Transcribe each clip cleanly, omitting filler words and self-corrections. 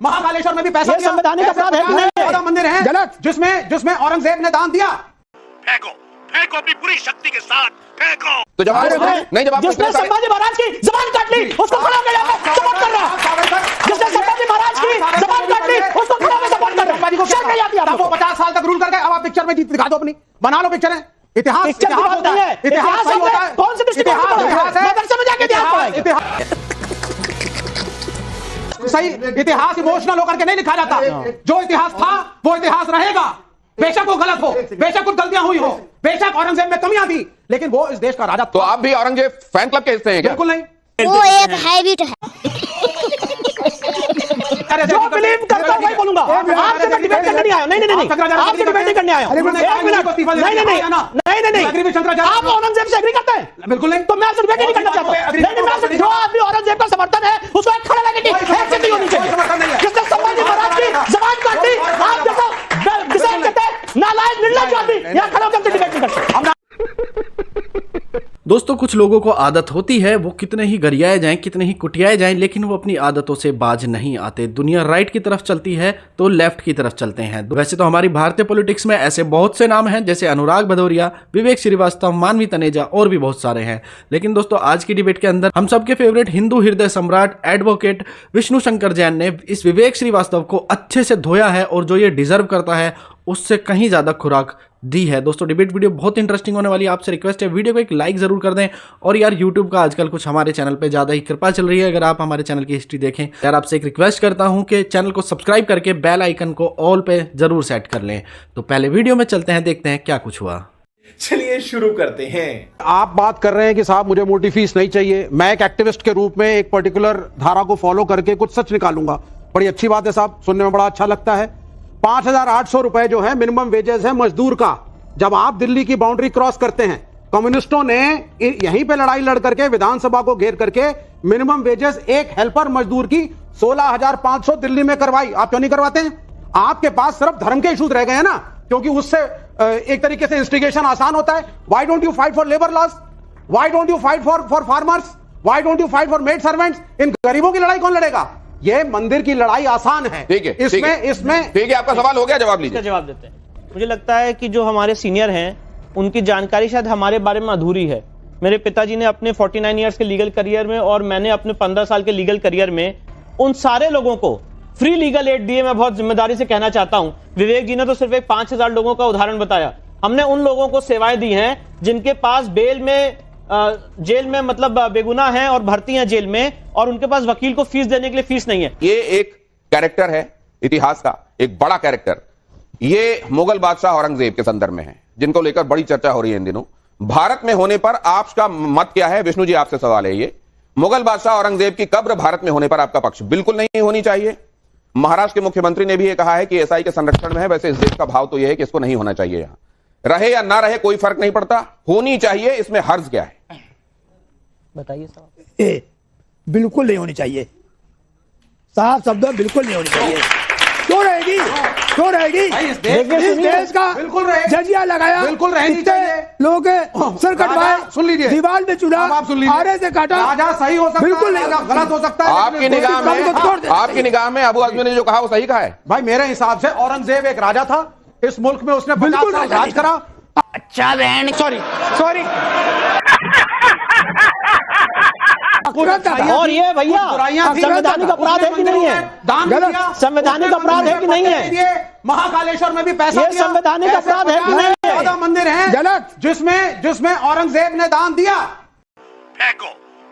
महाकालेश्वर में भी पैसा दिया। संवैधानिक अपराध है कि नहीं? 14 मंदिर हैं गलत। जिसमें औरंगजेब ने दान दिया। फेंको फेंको अपनी पूरी शक्ति के साथ फेंको। तो जवाब नहीं, जवाब जिसने संभाजी महाराज की जबान काट ली उसको खड़ा होकर जाकर सपोर्ट कर रहा। जिसने संभाजी महाराज की जबान काट ली उसको खड़ा होकर सपोर्ट कर रहा। को क्या नहीं आती आपको? 50 साल तक रूल कर गए। अब आप पिक्चर में दिखा दो अपनी, बना लो पिक्चर है। इतिहास होता है, इतिहास सही होता है। कौन सी दृष्टिकोण है? मदरसे में जाके इतिहास पढ़ाएंगे। सही इतिहास इमोशनल होकर के नहीं लिखा जाता। जो इतिहास था वो इतिहास रहेगा। बेशक वो गलत हो, बेशक कुछ गलतियां हुई हो, बेशक औरंगजेब में कमियां थी, लेकिन वो इस देश का राजा। तो आप भी औरंगजेब फैन क्लब के हिस्से हैं क्या? बिल्कुल नहीं। वो एक हैबिट है। जो बिलीव करता हूं वही बोलूंगा। आपसे मैं डिबेट करने नहीं आया। नहीं आपसे डिबेट करने आया। एक मिनट। नहीं आप औरंगजेब से एग्री करते हैं? बिल्कुल नहीं। तो मैं आपसे डिबेट नहीं करना चाहता। नहीं, जो आदमी औरंगजेब का समर्थन है उसको एक खड़ा लगे कि होनी चाहिए। जिसने संभाजी महाराज की जबान काट ली, आप देखो डिसाइड करते हैं नालायक निर्लज आदमी यहां खड़ा होकर डिबेट नहीं करते। दोस्तों, कुछ लोगों को आदत होती है वो कितने ही गरियाए जाएं, कितने ही कुटियाए जाएं, लेकिन वो अपनी आदतों से बाज नहीं आते। दुनिया राइट की तरफ चलती है तो लेफ्ट की तरफ चलते हैं। वैसे तो हमारी भारतीय पॉलिटिक्स में ऐसे बहुत से नाम हैं जैसे अनुराग भदौरिया, विवेक श्रीवास्तव, मानवी तनेजा और भी बहुत सारे हैं। लेकिन दोस्तों, आज की डिबेट के अंदर हम सबके फेवरेट हिंदू हृदय सम्राट एडवोकेट विष्णु शंकर जैन ने इस विवेक श्रीवास्तव को अच्छे से धोया है और जो ये डिजर्व करता है उससे कहीं ज्यादा खुराक दी है। दोस्तों, डिबेट वीडियो बहुत इंटरेस्टिंग होने वाली है। आपसे रिक्वेस्ट है वीडियो को एक लाइक जरूर कर दें। और यार, यूट्यूब का आजकल कुछ हमारे चैनल पे ज़्यादा ही कृपा चल रही है। अगर आप हमारे चैनल की हिस्ट्री देखें, यार आपसे एक रिक्वेस्ट करता हूं कि चैनल को सब्सक्राइब करके बेल आइकन को ऑल पे जरूर सेट कर लें। तो पहले वीडियो में चलते हैं, देखते हैं क्या कुछ हुआ। चलिए शुरू करते हैं। आप बात कर रहे हैं कि साहब मुझे मोटी फीस नहीं चाहिए, मैं एक एक्टिविस्ट के रूप में एक पर्टिकुलर धारा को फॉलो करके कुछ सच निकालूंगा। बड़ी अच्छी बात है साहब, सुनने में बड़ा अच्छा लगता है। 5,800 रुपए जो है मिनिमम वेजेस है मजदूर का। जब आप दिल्ली की बाउंड्री क्रॉस करते हैं, कम्युनिस्टों ने यहीं पे लड़ाई लड़ करके विधानसभा को घेर करके मिनिमम वेजेस एक हेल्पर मजदूर की 16,500 दिल्ली में करवाई। आप क्यों नहीं करवाते हैं? आपके पास सिर्फ धर्म के इश्यूज रह गए हैं ना, क्योंकि उससे एक तरीके से इंस्टिगेशन आसान होता है। Why don't you fight for labour laws? Why don't you fight for farmers? Why don't you fight for maid servants? इन गरीबों की लड़ाई कौन लड़ेगा? ये मंदिर की लड़ाई आसान है। ठीक है, इसमें ठीक है, आपका सवाल हो गया, जवाब लीजिए। जवाब देते हैं। मुझे लगता है कि जो हमारे सीनियर हैं उनकी जानकारी शायद हमारे बारे में अधूरी है। मेरे पिताजी ने अपने 49 इयर्स के लीगल करियर में और मैंने अपने 15 साल के लीगल करियर में उन सारे लोगों को फ्री लीगल एड दिए। मैं बहुत जिम्मेदारी से कहना चाहता हूं, विवेक जी ने तो सिर्फ एक 5,000 लोगों का उदाहरण बताया। हमने उन लोगों को सेवाएं दी हैं जिनके पास बेल में जेल में मतलब बेगुनाह हैं और भर्ती हैं जेल में, और उनके पास वकील को फीस देने के लिए फीस नहीं है। ये एक कैरेक्टर है इतिहास का, एक बड़ा कैरेक्टर। ये मुगल बादशाह औरंगजेब के संदर्भ में है, जिनको लेकर बड़ी चर्चा हो रही है इन दिनों। भारत में होने पर आपका मत क्या है? विष्णु जी, आपसे सवाल है ये। मुगल बादशाह औरंगजेब की कब्र भारत में होने पर आपका पक्ष? बिल्कुल नहीं होनी चाहिए। महाराष्ट्र के मुख्यमंत्री ने भी ये कहा है कि एसआई के संरक्षण में है। वैसे इस देश का भाव तो यह है कि इसको नहीं होना चाहिए। यहां रहे या ना रहे कोई फर्क नहीं पड़ता, होनी चाहिए। इसमें हर्ज क्या है? बताइए साहब। बिल्कुल नहीं होनी चाहिए साहब, शब्द बिल्कुल नहीं होनी चाहिए। क्यों रहेगी? क्यों रहेगी? इस देश का बिल्कुल रहेगी। जजिया लगाया, बिल्कुल रहनी चाहिए। लोगों के सर कटवाए, सुन लीजिए, दीवार में चुना, आरे से काटा। राजा सही हो सकता है, बिल्कुल राजा गलत हो सकता है। आपकी निगाह में अबू आजमी ने जो कहा वो सही कहा है? भाई मेरे हिसाब से औरंगजेब एक राजा था इस मुल्क में, उसने 50 साल राज करा। अच्छा बहन, सॉरी और ये भैया संवैधानिक अपराध है कि नहीं है? दान दिया, संवैधानिक अपराध है कि नहीं है? महाकालेश्वर में भी पैसा ये संवैधानिक अपराध है कि नहीं है? 14 मंदिर हैं गलत, जिसमें औरंगजेब ने दान दिया। फेंको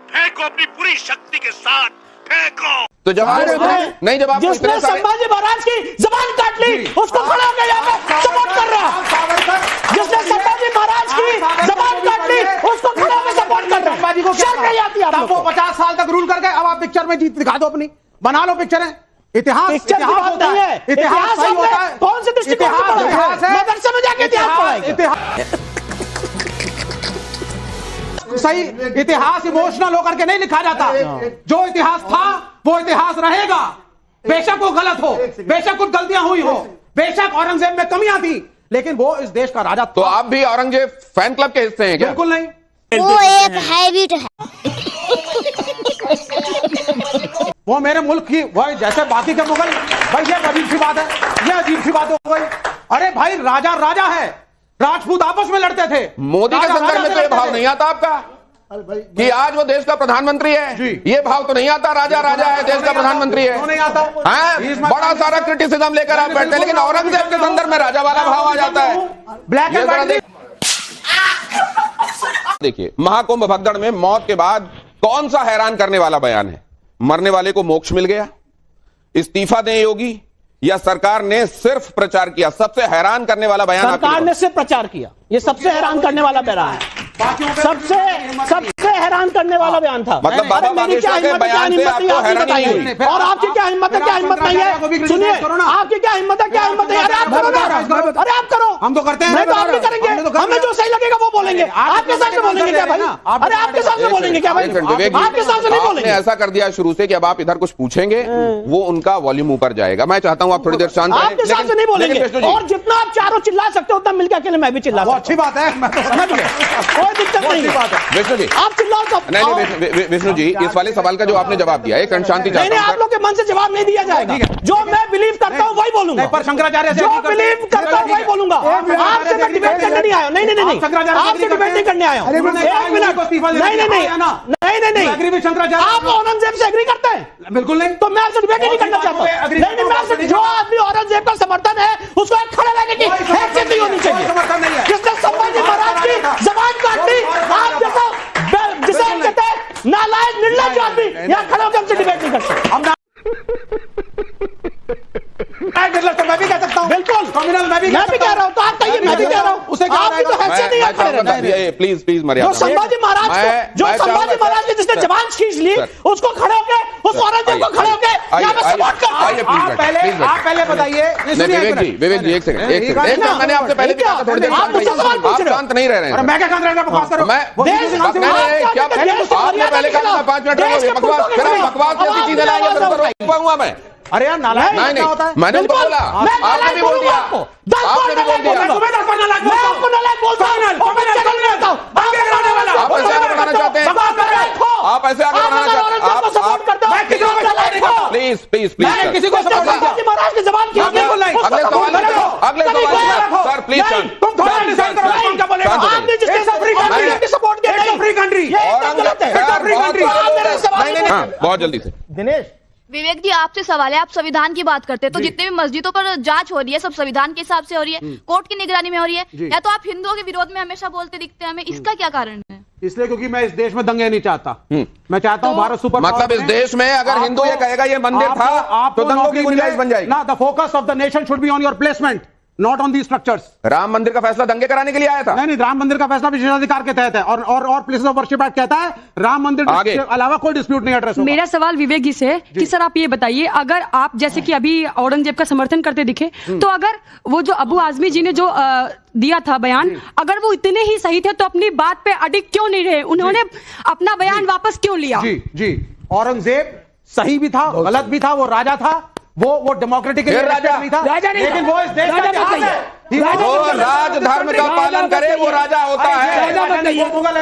फेंको अपनी पूरी शक्ति के साथ फेंको। तो जवाब नहीं, जवाब जिसने संभाजी महाराज की जबान काट ली उसको खड़ा होकर जाकर सपोर्ट कर रहा। जिसने संभाजी महाराज की जबान काट ली उसको खड़ा होकर सपोर्ट कर रहा। को शर्म नहीं आती आपको? 50 साल तक रूल कर गए। अब आप पिक्चर में जीत दिखा दो अपनी, बना लो पिक्चर है। इतिहास होता है, इतिहास सही होता है। कौन सी दृष्टिकोण है? मदरसे में जाके इतिहास पढ़ाएंगे। सही इतिहास इमोशनल होकर के नहीं लिखा जाता। जो इतिहास था वो इतिहास रहेगा। बेशक वो गलत हो, बेशक कुछ गलतियां हुई हो, बेशक औरंगजेब में कमियां थी, लेकिन वो इस देश का राजा। तो आप भी औरंगजेब फैन क्लब के हिस्से हैं क्या? बिल्कुल नहीं। वो एक हैबिट है। वो मेरे मुल्क की भाई जैसे बाकी के मुगल, भाई ये अजीब सी बात है, ये अजीब सी बात हो गई। अरे भाई राजा राजा है, राजपूत आपस में लड़ते थे। मोदी के संदर्भ में तो ये भाव नहीं आता आपका कि आज वो देश का प्रधानमंत्री है, ये भाव तो नहीं आता। राजा राजा है, देश का प्रधानमंत्री है, नहीं आता हैं? बड़ा सारा क्रिटिसिज्म लेकर आप बैठते हैं, लेकिन औरंगजेब के संदर्भ में राजा वाला भाव आ जाता है। Black and white. देखिए, महाकुंभ भगदड़ में मौत के बाद कौन सा हैरान करने वाला बयान है? मरने वाले को मोक्ष मिल गया, इस्तीफा दें योगी, या सरकार ने सिर्फ प्रचार किया? सबसे हैरान करने वाला बयान सरकार ने सिर्फ प्रचार किया, ये सबसे हैरान करने वाला बयान है। सबसे हैरान करने वाला बयान था। मतलब बाबा मेरी क्या हिम्मत है, क्या हिम्मत है, आप बताइए। और आपकी क्या हिम्मत है, क्या हिम्मत नहीं है? सुनिए, आपकी क्या हिम्मत है, क्या हिम्मत है? अरे आप करो ना, अरे आप करो। हम तो करते हैं, नहीं तो आप भी करेंगे, हमें जो सही लगेगा वो बोलेंगे। आपके हिसाब से बोलेंगे क्या भाई? अरे आपके हिसाब से बोलेंगे क्या भाई? आपके हिसाब से नहीं बोलेंगे। ऐसा कर दिया शुरू से कि अब आप इधर कुछ पूछेंगे वो उनका वॉल्यूम ऊपर जाएगा। मैं चाहता हूं आप थोड़ी देर शांत रहें। आपके हिसाब से नहीं बोलेंगे, और जितना आप चारों चिल्ला सकते हो उतना मिलकर अकेले मैं भी चिल्ला सकता हूं। अच्छी बात है, समझ गए, कोई दिक्कत नहीं है। विष्णु जी, आप चिल्लाओ सब। नहीं विष्णु जी, इस वाले सवाल का जो आपने जवाब दिया है, शांति नहीं, आप लोग के मन से जवाब नहीं दिया जाएगा। जो मैं बिलीव करता हूँ वही बोलूंगा। पर शंकराचार्य जो बिलीव करता हूँ वही बोलूंगा। आपसे मैं डिबेट करने नहीं आया। नहीं, आपसे डिबेट नहीं करने आया हूँ। एक मिनट, नहीं, आप औरंगजेब से एग्री करते हैं? बिल्कुल नहीं। तो मैं आपसे डिबेट ही नहीं करना चाहता। नहीं, मैं आपसे, जो आदमी औरंगजेब का समर्थन है उसको एक खड़े रहने की हैसियत नहीं होनी चाहिए। जिसने संभाजी महाराज की जबान काट दी, आप जैसा जिसे हम कहते हैं नालायक निर्लज्ज आदमी यहाँ खड़े होकर हमसे डिबेट नहीं कर सकते। मैं भी कह सकता हूँ, बिल्कुल कम्युनल मैं भी कह रहा हूँ। तो आप कहिए, मैं भी कह रहा हूँ। उसे क्या आपकी तो हैसियत नहीं है खड़े रहने की। प्लीज मर्यादा। जो संभाजी महाराज की जिसने जबान खींच ली, उसको खड़े होके, उस औरंगजेब को खड़े होके यहाँ पे सपोर्ट करता हूं। आप पहले बताइए। विवेक जी एक सेकंड, मैंने आपसे पहले भी कहा था थोड़ी देर आप शांत नहीं रह रहे हैं। मैं क्या शांत रहना, बकवास करो। आपने पहले कहा था 5 मिनट बकवास जैसी चीजें लाएंगे मैं। अरे यार नालायक नहीं होता है। मैंने उनको बोला, आपने भी बोल दिया, आपने भी बोल दिया। मैं आपको नालायक बोलता हूं, आप ऐसे आगे बढ़ाना चाहते हैं, आप ऐसे आगे बढ़ाना चाहते हैं, आप सपोर्ट करते हो। प्लीज किसी को सपोर्ट नहीं, महाराज की जबान की अगले सवाल सर प्लीज तुम थोड़ा डिसाइड करो कौन क्या बोलेगा। आपने जिसके साथ सपोर्ट किया, फ्री कंट्री, बहुत जल्दी से। दिनेश, विवेक जी, आपसे सवाल है, आप संविधान की बात करते हैं, तो जितने भी मस्जिदों पर जांच हो रही है सब संविधान के हिसाब से हो रही है, कोर्ट की निगरानी में हो रही है, या तो आप हिंदुओं के विरोध में हमेशा बोलते दिखते हैं हमें, इसका क्या कारण है? इसलिए क्योंकि मैं इस देश में दंगे नहीं चाहता। मैं चाहता हूं भारत सुपर मतलब इस देश में अगर हिंदू ये कहेगा ये मंदिर था तो दंगों की गुंजाइश बन जाएगी। ना, the focus of the nation should be on your placement, not on the structures. Ram मंदिर का फैसला दंगे कराने के लिए आया था? नहीं, राम मंदिर का फैसला विशेषाधिकार के तहत है, और प्लेसेस ऑफ वर्शिप एक्ट कहता है राम मंदिर के अलावा कोई डिस्प्यूट नहीं एड्रेस होगा। मेरा सवाल विवेक जी से कि सर आप ये बताइए, अगर आप जैसे कि अभी औरंगजेब का समर्थन करते दिखे, तो अगर वो जो अबू आजमी जी ने जो दिया था बयान, अगर वो इतने ही सही थे तो अपनी बात पे अडिग क्यों नहीं रहे? उन्होंने अपना बयान वापस क्यों लिया? जी, औरंगजेब सही भी था, गलत भी था, वो राजा था, वो डेमोक्रेटिक राजा नहीं था, लेकिन वो इस देश का इतिहास है। वो राज धर्म का पालन करे वो राजा होता है।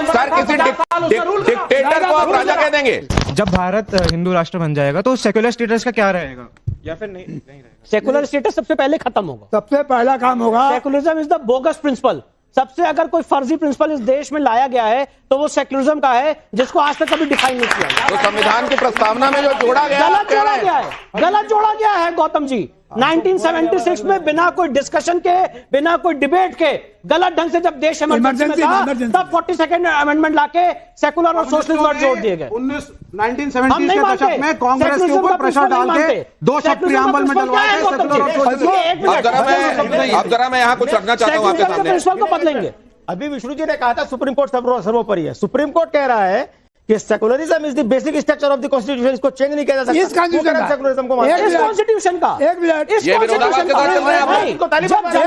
सर किसी डिक्टेटर को आप राजा कह देंगे? जब भारत हिंदू राष्ट्र बन जाएगा तो सेक्युलर स्टेटस का क्या रहेगा, या फिर नहीं रहेगा? सेकुलर स्टेटस सबसे पहले खत्म होगा। सबसे पहला काम होगा। Secularism is the bogus principle. सबसे अगर कोई फर्जी प्रिंसिपल इस देश में लाया गया है तो वो सेकुलरिज्म का है, जिसको आज तक कभी डिफाइन नहीं किया। तो संविधान की प्रस्तावना में जो जोड़ा गया, गलत जोड़ा गया है गौतम जी। 1976 में बिना कोई डिस्कशन के, बिना कोई डिबेट के, गलत ढंग से जब देश इमरजेंसी में था, तब 42nd अमेंडमेंट लाके सेकुलर और सोशलिस्ट वर्ड जोड़ दिए गए। 1970 के दशक में कांग्रेस के ऊपर प्रेशर डाल के 2 शब्द प्रियम्बल में डलवाए थे सेकुलर और सोशलिस्ट। अब जरा मैं यहाँ कुछ रखना चाहता हूँ आपके सामने। प्रिंसिपल को बदलेंगे। अभी विष्णु जी ने कहा था सुप्रीम कोर्ट सर्वोपरि है। सुप्रीम कोर्ट कह रहा है कि secularism is the basic structure of the constitution, इसको चेंज नहीं किया जा सकता। इस कॉन्स्टिट्यूशन को इस कॉन्स्टिट्यूशन का एक मिनट, इस कॉन्स्टिट्यूशन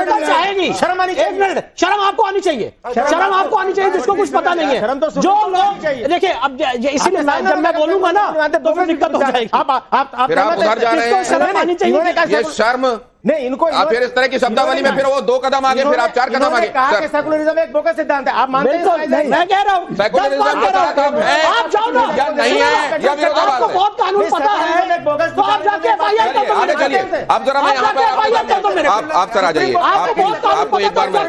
का चाहेगी शर्म आनी चाहिए। एक मिनट, शर्म आपको आनी चाहिए, शर्म आपको आनी चाहिए, जिसको कुछ पता नहीं है। जो लोग देखिए, अब इसीलिए जब मैं बोलूंगा ना तो फिर दिक्कत हो जाएगी। आप उधर जा रहे हैं। शर्म आनी चाहिए। ये शर्म नहीं इनको आप फिर इस तरह की शब्दावली में फिर वो 2 कदम आगे, फिर आप 4 कदम आगे। कहा कि सेकुलरिज्म एक बोगस सिद्धांत है, आप मानते हैं? मैं कह रहा हूँ सेकुलरिज्म का मतलब है आप जाओ ना, या नहीं है या विरोधाभास आपको है? बहुत कानून पता है, तो आप जाके FIR कर दो। आगे चलिए, अब जरा मैं यहाँ पे आप सर आ जाइए, आपको एक बार मैं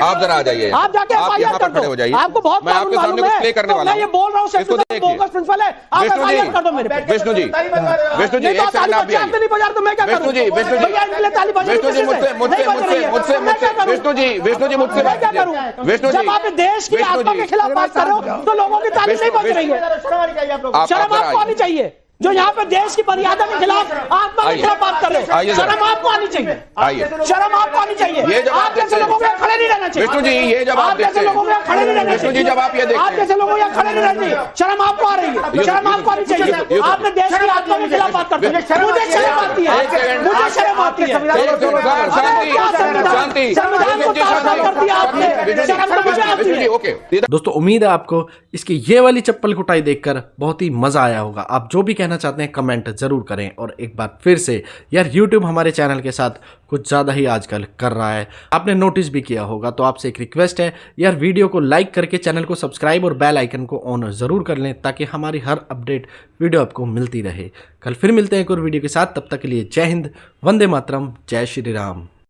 आप जरा आ जाइए, आप जाके आप यहाँ पर खड़े हो जाइए, आपको बहुत मैं आपके सामने कुछ प्ले करने वाला हूँ। ये बोल रहा हूँ बोगस प्रिंसिपल है, आप FIR कर दो मेरे पे। विष्णु जी एक सेकंड आप भी आइए। नहीं बजा तो मैं क्या करूं? विष्णु जी मुझसे बात कीजिए। विष्णु जी जब आप देश की आत्मा के खिलाफ बात कर रहे हो तो लोगों की ताली नहीं बज रही है। शर्म आपको आनी चाहिए, जो यहाँ पे देश की मर्यादा के खिलाफ, आत्मा के खिलाफ बात कर रहे हैं। शर्म आपको आनी चाहिए, शर्म आपको आनी चाहिए। ये जब आप जैसे लोगों में खड़े नहीं रहना चाहिए। विष्णु जी ये जब आप जैसे लोगों में खड़े नहीं रहना विष्णु जी जब आप ये देखते आप जैसे लोगों यहाँ खड़े नहीं रहना चाहिए। शर्म आपको आ रही है, शर्म आपको आनी चाहिए। आपने देश की आत्मा के खिलाफ बात करते हैं, मुझे शर्म आती है, मुझे शर्म आती है। दोस्तों उम्मीद है आपको इसकी ये वाली चप्पल कुटाई देखकर बहुत ही मजा आया होगा। आप जो भी कहना चाहते हैं कमेंट जरूर करें। और एक बार फिर से यार YouTube हमारे चैनल के साथ कुछ ज़्यादा ही आजकल कर रहा है, आपने नोटिस भी किया होगा। तो आपसे एक रिक्वेस्ट है यार, वीडियो को लाइक करके चैनल को सब्सक्राइब और बेल आइकन को ऑन ज़रूर कर लें, ताकि हमारी हर अपडेट वीडियो आपको मिलती रहे। कल फिर मिलते हैं एक और वीडियो के साथ, तब तक के लिए जय हिंद, वंदे मातरम, जय श्री राम।